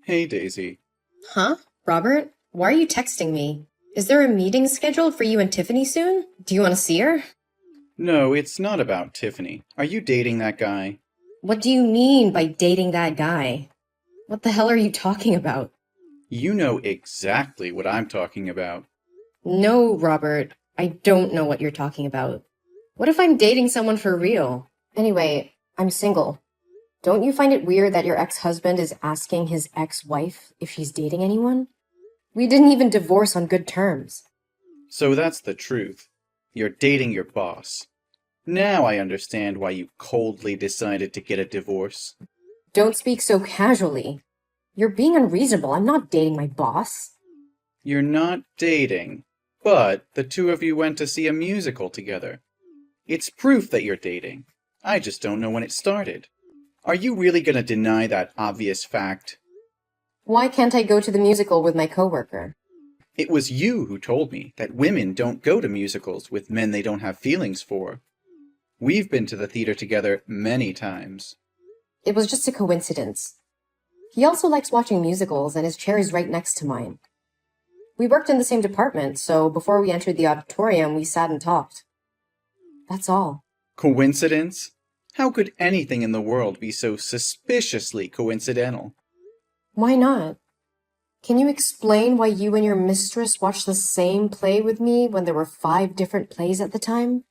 Hey, Daisy. Huh? Robert? Why are you texting me? Is there a meeting scheduled for you and Tiffany soon? Do you want to see her? No, it's not about Tiffany. Are you dating that guy? What do you mean by dating that guy? What the hell are you talking about? You know exactly what I'm talking about. No, Robert. I don't know what you're talking about. What if I'm dating someone for real? Anyway, I'm single. Don't you find it weird that your ex-husband is asking his ex-wife if she's dating anyone? We didn't even divorce on good terms. So that's the truth. You're dating your boss. Now I understand why you coldly decided to get a divorce. Don't speak so casually. You're being unreasonable. I'm not dating my boss. You're not dating, but the two of you went to see a musical together. It's proof that you're dating. I just don't know when it started. Are you really gonna deny that obvious fact? Why can't I go to the musical with my coworker? It was you who told me that women don't go to musicals with men they don't have feelings for. We've been to the theater together many times. It was just a coincidence. He also likes watching musicals, and his chair is right next to mine. We worked in the same department, so before we entered the auditorium, we sat and talked. That's all. Coincidence? How could anything in the world be so suspiciously coincidental? Why not? Can you explain why you and your mistress watched the same play with me when there were 5 different plays at the time?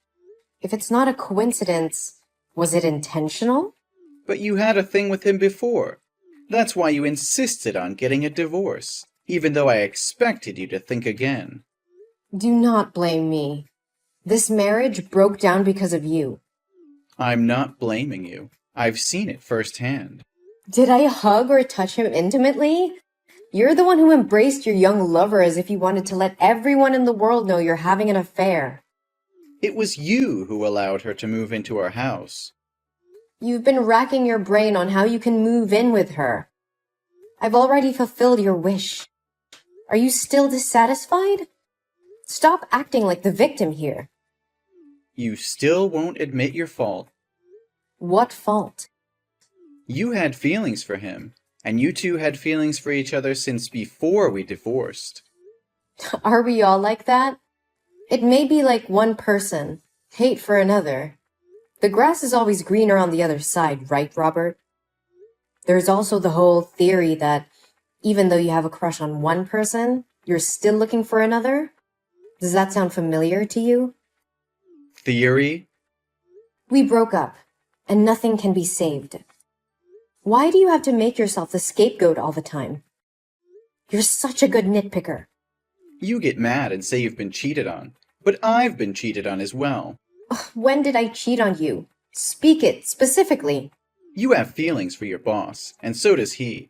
If it's not a coincidence, was it intentional? But you had a thing with him before. That's why you insisted on getting a divorce, even though I expected you to think again. Do not blame me. This marriage broke down because of you. I'm not blaming you. I've seen it firsthand. Did I hug or touch him intimately? You're the one who embraced your young lover as if you wanted to let everyone in the world know you're having an affair. It was you who allowed her to move into our house. You've been racking your brain on how you can move in with her. I've already fulfilled your wish. Are you still dissatisfied? Stop acting like the victim here. You still won't admit your fault. What fault? You had feelings for him, and you two had feelings for each other since before we divorced. Are we all like that? It may be like one person, hate for another. The grass is always greener on the other side, right, Robert? There's also the whole theory that even though you have a crush on one person, you're still looking for another. Does that sound familiar to you? Theory? We broke up, and nothing can be saved. Why do you have to make yourself the scapegoat all the time? You're such a good nitpicker. You get mad and say you've been cheated on, but I've been cheated on as well. When did I cheat on you? Speak it, specifically. You have feelings for your boss, and so does he.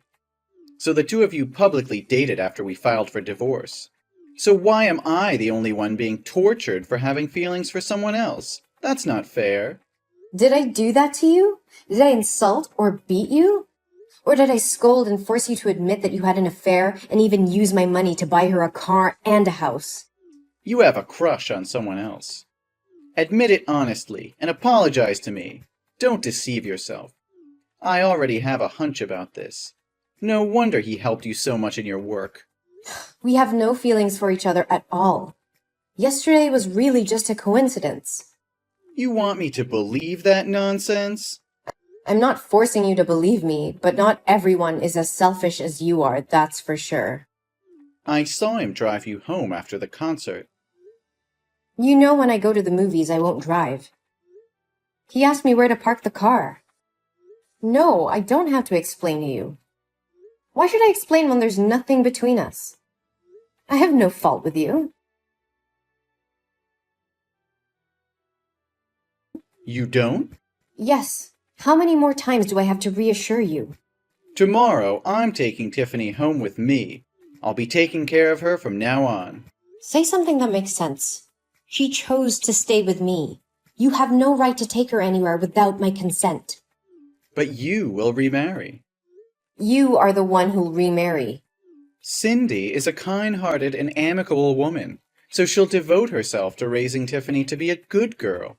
So the two of you publicly dated after we filed for divorce. So why am I the only one being tortured for having feelings for someone else? That's not fair. Did I do that to you? Did I insult or beat you? Or did I scold and force you to admit that you had an affair and even use my money to buy her a car and a house? You have a crush on someone else. Admit it honestly and apologize to me. Don't deceive yourself. I already have a hunch about this. No wonder he helped you so much in your work. We have no feelings for each other at all. Yesterday was really just a coincidence. You want me to believe that nonsense? I'm not forcing you to believe me, but not everyone is as selfish as you are, that's for sure. I saw him drive you home after the concert. You know when I go to the movies, I won't drive. He asked me where to park the car. No, I don't have to explain to you. Why should I explain when there's nothing between us? I have no fault with you. You don't? Yes. How many more times do I have to reassure you? Tomorrow, I'm taking Tiffany home with me. I'll be taking care of her from now on. Say something that makes sense. She chose to stay with me. You have no right to take her anywhere without my consent. But you will remarry. You are the one who'll remarry. Cindy is a kind-hearted and amicable woman, so she'll devote herself to raising Tiffany to be a good girl.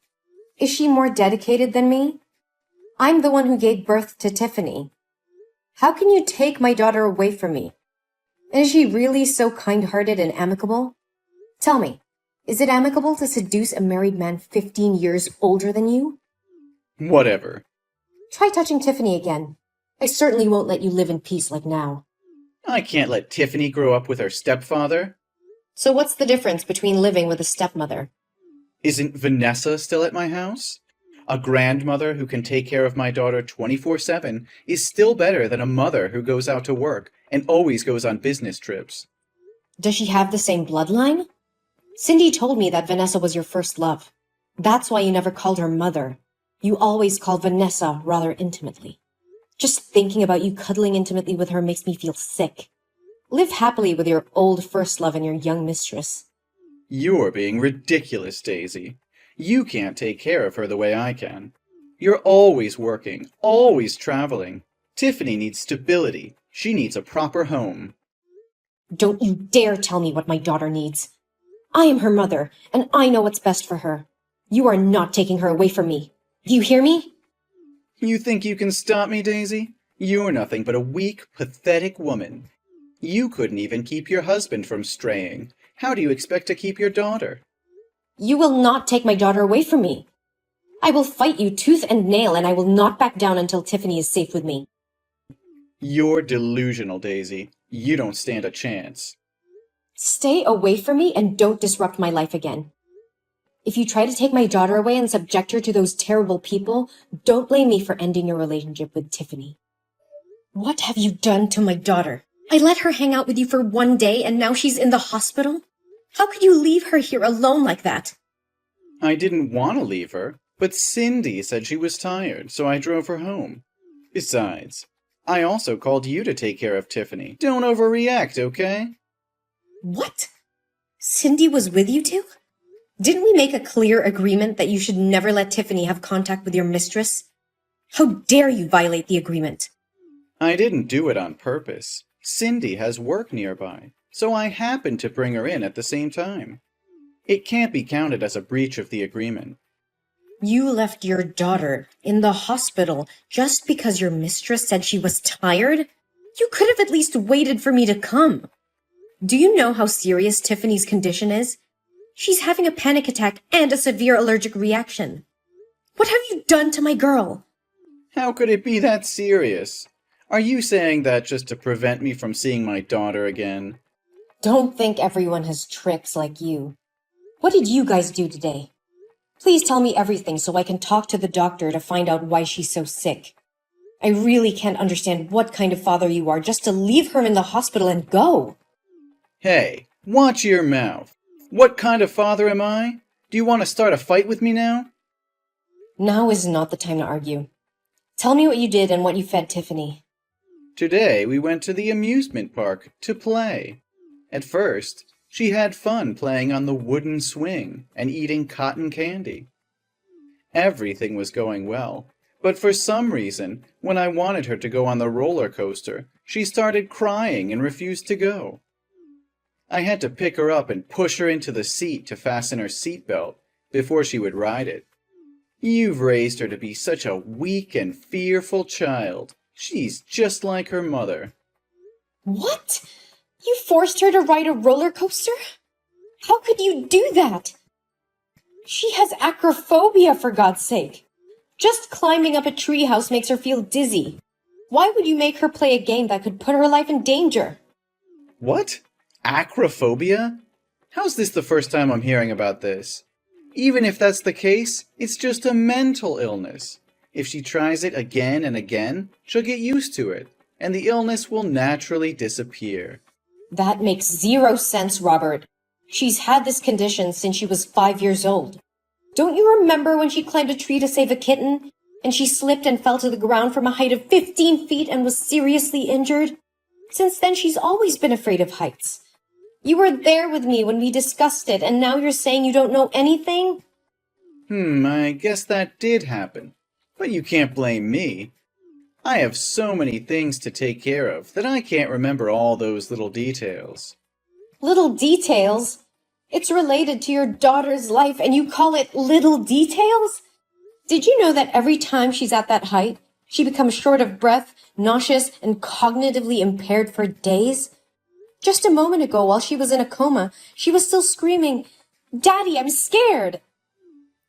Is she more dedicated than me? I'm the one who gave birth to Tiffany. How can you take my daughter away from me? And is she really so kind-hearted and amicable? Tell me, is it amicable to seduce a married man 15 years older than you? Whatever. Try touching Tiffany again. I certainly won't let you live in peace like now. I can't let Tiffany grow up with her stepfather. So what's the difference between living with a stepmother? Isn't Vanessa still at my house? A grandmother who can take care of my daughter 24/7 is still better than a mother who goes out to work and always goes on business trips. Does she have the same bloodline? Cindy told me that Vanessa was your first love. That's why you never called her mother. You always called Vanessa rather intimately. Just thinking about you cuddling intimately with her makes me feel sick. Live happily with your old first love and your young mistress. You're being ridiculous, Daisy. You can't take care of her the way I can. You're always working, always traveling. Tiffany needs stability. She needs a proper home. Don't you dare tell me what my daughter needs. I am her mother, and I know what's best for her. You are not taking her away from me. Do you hear me? You think you can stop me, Daisy? You're nothing but a weak, pathetic woman. You couldn't even keep your husband from straying. How do you expect to keep your daughter? You will not take my daughter away from me. I will fight you tooth and nail, and I will not back down until Tiffany is safe with me. You're delusional, Daisy. You don't stand a chance. Stay away from me and don't disrupt my life again. If you try to take my daughter away and subject her to those terrible people, don't blame me for ending your relationship with Tiffany. What have you done to my daughter? I let her hang out with you for one day and now she's in the hospital? How could you leave her here alone like that? I didn't want to leave her, but Cindy said she was tired, so I drove her home. Besides, I also called you to take care of Tiffany. Don't overreact, okay? What? Cindy was with you two? Didn't we make a clear agreement that you should never let Tiffany have contact with your mistress? How dare you violate the agreement? I didn't do it on purpose. Cindy has work nearby, so I happened to bring her in at the same time. It can't be counted as a breach of the agreement. You left your daughter in the hospital just because your mistress said she was tired? You could have at least waited for me to come. Do you know how serious Tiffany's condition is? She's having a panic attack and a severe allergic reaction. What have you done to my girl? How could it be that serious? Are you saying that just to prevent me from seeing my daughter again? Don't think everyone has tricks like you. What did you guys do today? Please tell me everything so I can talk to the doctor to find out why she's so sick. I really can't understand what kind of father you are just to leave her in the hospital and go. Hey, watch your mouth. What kind of father am I? Do you want to start a fight with me now? Now is not the time to argue. Tell me what you did and what you fed Tiffany. Today we went to the amusement park to play. At first, she had fun playing on the wooden swing and eating cotton candy. Everything was going well, but for some reason, when I wanted her to go on the roller coaster, she started crying and refused to go. I had to pick her up and push her into the seat to fasten her seatbelt before she would ride it. You've raised her to be such a weak and fearful child. She's just like her mother. What? You forced her to ride a roller coaster? How could you do that? She has acrophobia, for God's sake. Just climbing up a treehouse makes her feel dizzy. Why would you make her play a game that could put her life in danger? What? Acrophobia? How's this the first time I'm hearing about this? Even if that's the case, it's just a mental illness. If she tries it again and again, she'll get used to it, and the illness will naturally disappear. That makes zero sense, Robert. She's had this condition since she was 5 years old. Don't you remember when she climbed a tree to save a kitten, and she slipped and fell to the ground from a height of 15 feet and was seriously injured? Since then, she's always been afraid of heights. You were there with me when we discussed it, and now you're saying you don't know anything? I guess that did happen. But you can't blame me. I have so many things to take care of that I can't remember all those little details. Little details? It's related to your daughter's life, and you call it little details? Did you know that every time she's at that height, She becomes short of breath, nauseous, and cognitively impaired for days. Just a moment ago, while she was in a coma, she was still screaming, "Daddy, I'm scared!"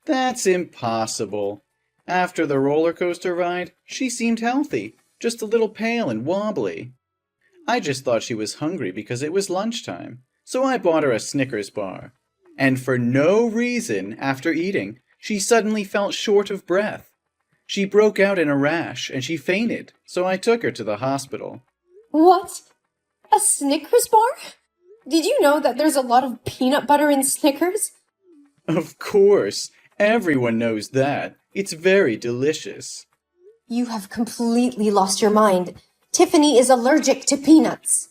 That's impossible. After the roller coaster ride, she seemed healthy, just a little pale and wobbly. I just thought she was hungry because it was lunchtime, so I bought her a Snickers bar. And for no reason, after eating, she suddenly felt short of breath. She broke out in a rash and she fainted, so I took her to the hospital. What? A Snickers bar? Did you know that there's a lot of peanut butter in Snickers? Of course, everyone knows that. It's very delicious. You have completely lost your mind. Tiffany is allergic to peanuts.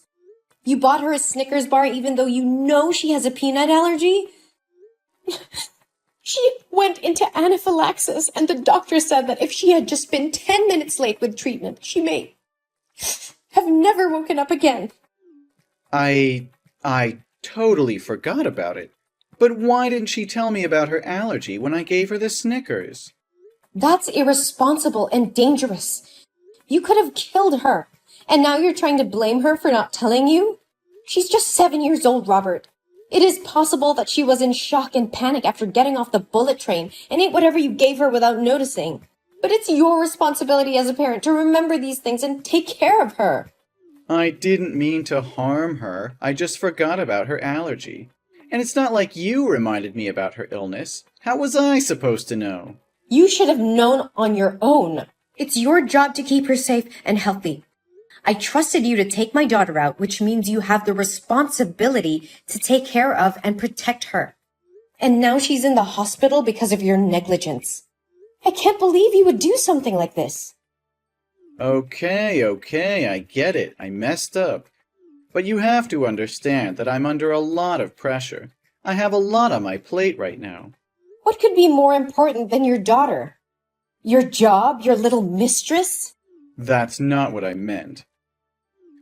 You bought her a Snickers bar even though you know she has a peanut allergy? She went into anaphylaxis, and the doctor said that if she had just been 10 minutes late with treatment, she may have never woken up again. I totally forgot about it. But why didn't she tell me about her allergy when I gave her the Snickers? That's irresponsible and dangerous. You could have killed her, and now you're trying to blame her for not telling you? She's just 7 years old, Robert. It is possible that she was in shock and panic after getting off the bullet train and ate whatever you gave her without noticing. But it's your responsibility as a parent to remember these things and take care of her. I didn't mean to harm her. I just forgot about her allergy. And it's not like you reminded me about her illness. How was I supposed to know? You should have known on your own. It's your job to keep her safe and healthy. I trusted you to take my daughter out, which means you have the responsibility to take care of and protect her. And now she's in the hospital because of your negligence. I can't believe you would do something like this. Okay, I get it. I messed up. But you have to understand that I'm under a lot of pressure. I have a lot on my plate right now. What could be more important than your daughter? Your job, your little mistress? That's not what I meant.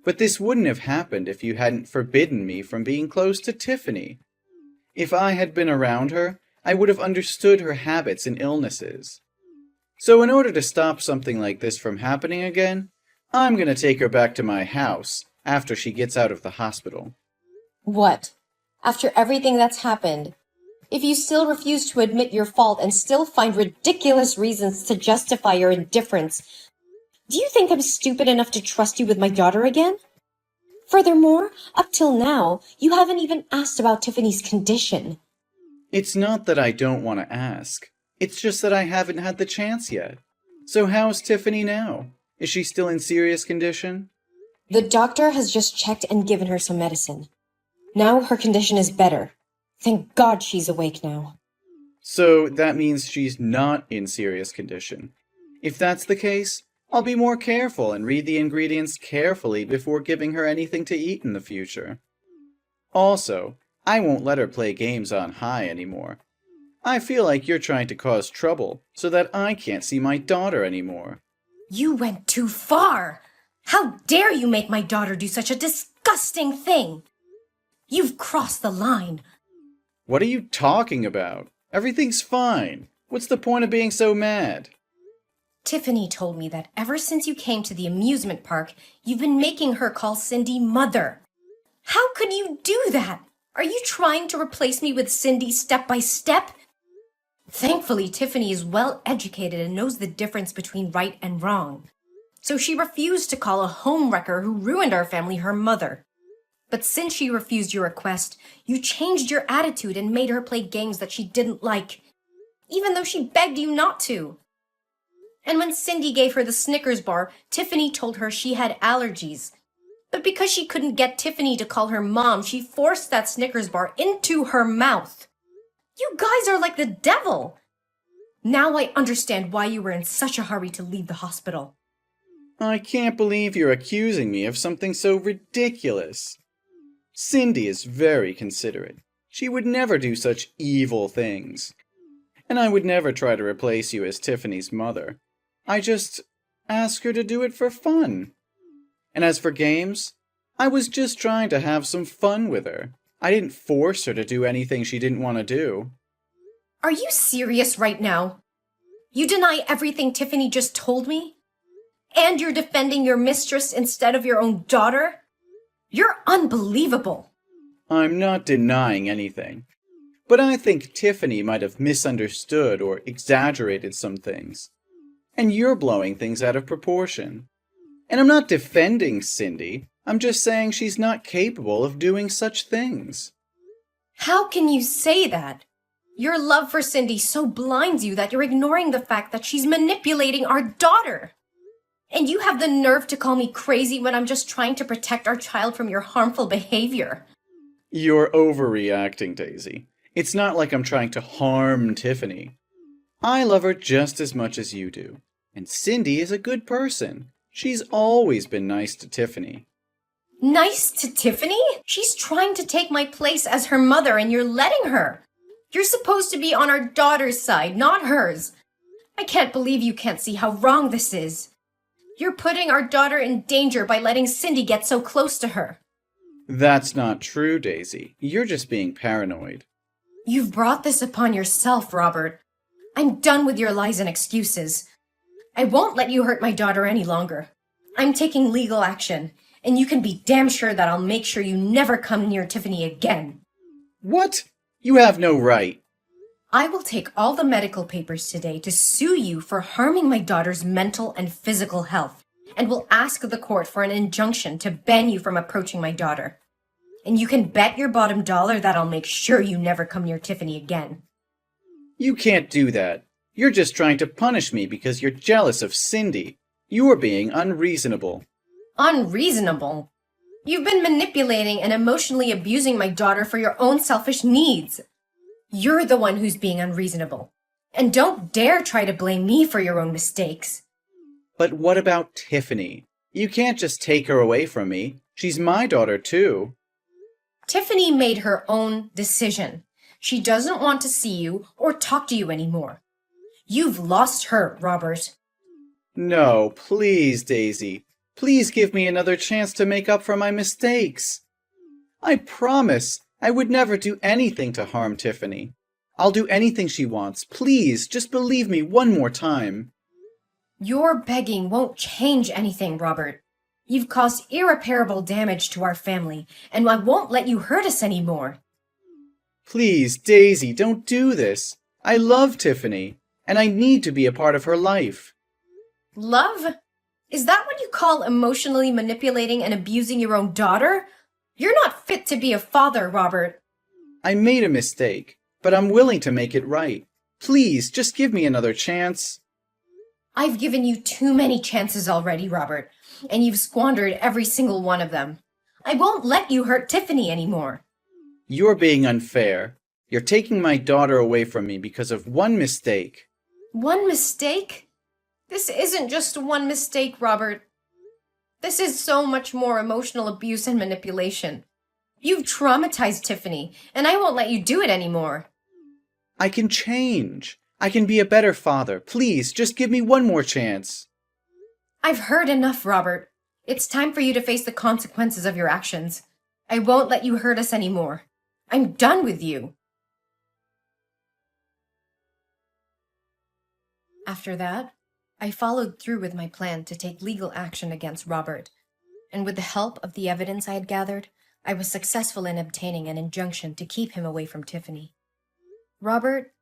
But this wouldn't have happened if you hadn't forbidden me from being close to Tiffany. If I had been around her, I would have understood her habits and illnesses. So in order to stop something like this from happening again, I'm going to take her back to my house after she gets out of the hospital. What? After everything that's happened? If you still refuse to admit your fault and still find ridiculous reasons to justify your indifference, do you think I'm stupid enough to trust you with my daughter again? Furthermore, up till now, you haven't even asked about Tiffany's condition. It's not that I don't want to ask. It's just that I haven't had the chance yet. So how's Tiffany now? Is she still in serious condition? The doctor has just checked and given her some medicine. Now her condition is better. Thank God she's awake now. So that means she's not in serious condition. If that's the case, I'll be more careful and read the ingredients carefully before giving her anything to eat in the future. Also, I won't let her play games on high anymore. I feel like you're trying to cause trouble so that I can't see my daughter anymore. You went too far! How dare you make my daughter do such a disgusting thing! You've crossed the line. What are you talking about? Everything's fine. What's the point of being so mad? Tiffany told me that ever since you came to the amusement park, you've been making her call Cindy mother. How could you do that? Are you trying to replace me with Cindy step by step? Thankfully, Tiffany is well educated and knows the difference between right and wrong. So she refused to call a homewrecker who ruined our family her mother. But since she refused your request, you changed your attitude and made her play games that she didn't like, even though she begged you not to. And when Cindy gave her the Snickers bar, Tiffany told her she had allergies. But because she couldn't get Tiffany to call her mom, she forced that Snickers bar into her mouth. You guys are like the devil. Now I understand why you were in such a hurry to leave the hospital. I can't believe you're accusing me of something so ridiculous. Cindy is very considerate. She would never do such evil things. And I would never try to replace you as Tiffany's mother. I just ask her to do it for fun. And as for games, I was just trying to have some fun with her. I didn't force her to do anything she didn't want to do. Are you serious right now? You deny everything Tiffany just told me? And you're defending your mistress instead of your own daughter? You're unbelievable. I'm not denying anything. But I think Tiffany might have misunderstood or exaggerated some things. And you're blowing things out of proportion. And I'm not defending Cindy. I'm just saying she's not capable of doing such things. How can you say that? Your love for Cindy so blinds you that you're ignoring the fact that she's manipulating our daughter. And you have the nerve to call me crazy when I'm just trying to protect our child from your harmful behavior. You're overreacting, Daisy. It's not like I'm trying to harm Tiffany. I love her just as much as you do. And Cindy is a good person. She's always been nice to Tiffany. Nice to Tiffany? She's trying to take my place as her mother and you're letting her. You're supposed to be on our daughter's side, not hers. I can't believe you can't see how wrong this is. You're putting our daughter in danger by letting Cindy get so close to her. That's not true, Daisy. You're just being paranoid. You've brought this upon yourself, Robert. I'm done with your lies and excuses. I won't let you hurt my daughter any longer. I'm taking legal action, and you can be damn sure that I'll make sure you never come near Tiffany again. What? You have no right. I will take all the medical papers today to sue you for harming my daughter's mental and physical health, and will ask the court for an injunction to ban you from approaching my daughter. And you can bet your bottom dollar that I'll make sure you never come near Tiffany again. You can't do that. You're just trying to punish me because you're jealous of Cindy. You are being unreasonable. Unreasonable? You've been manipulating and emotionally abusing my daughter for your own selfish needs. You're the one who's being unreasonable. And don't dare try to blame me for your own mistakes. But what about Tiffany? You can't just take her away from me. She's my daughter, too. Tiffany made her own decision. She doesn't want to see you or talk to you anymore. You've lost her, Robert. No, please, Daisy. Please give me another chance to make up for my mistakes. I promise I would never do anything to harm Tiffany. I'll do anything she wants. Please, just believe me one more time. Your begging won't change anything, Robert. You've caused irreparable damage to our family, and I won't let you hurt us anymore. Please, Daisy, don't do this. I love Tiffany, and I need to be a part of her life. Love? Is that what you call emotionally manipulating and abusing your own daughter? You're not fit to be a father, Robert. I made a mistake, but I'm willing to make it right. Please, just give me another chance. I've given you too many chances already, Robert, and you've squandered every single one of them. I won't let you hurt Tiffany anymore. You're being unfair. You're taking my daughter away from me because of one mistake. One mistake? This isn't just one mistake, Robert. This is so much more emotional abuse and manipulation. You've traumatized Tiffany, and I won't let you do it anymore. I can change. I can be a better father. Please, just give me one more chance. I've heard enough, Robert. It's time for you to face the consequences of your actions. I won't let you hurt us anymore. I'm done with you. After that, I followed through with my plan to take legal action against Robert, and with the help of the evidence I had gathered, I was successful in obtaining an injunction to keep him away from Tiffany. Robert,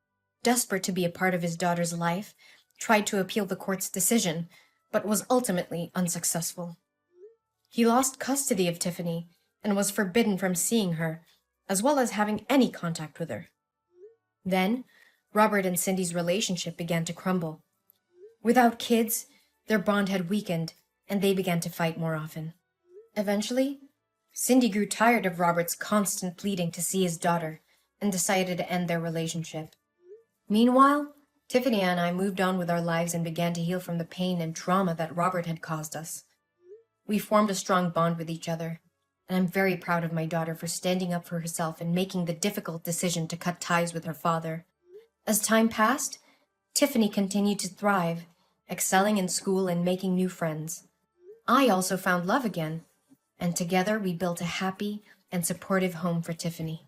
desperate to be a part of his daughter's life, tried to appeal the court's decision, but was ultimately unsuccessful. He lost custody of Tiffany and was forbidden from seeing her, as well as having any contact with her. Then, Robert and Cindy's relationship began to crumble. Without kids, their bond had weakened, and they began to fight more often. Eventually, Cindy grew tired of Robert's constant pleading to see his daughter and decided to end their relationship. Meanwhile, Tiffany and I moved on with our lives and began to heal from the pain and trauma that Robert had caused us. We formed a strong bond with each other, and I'm very proud of my daughter for standing up for herself and making the difficult decision to cut ties with her father. As time passed, Tiffany continued to thrive, excelling in school and making new friends. I also found love again, and together we built a happy and supportive home for Tiffany.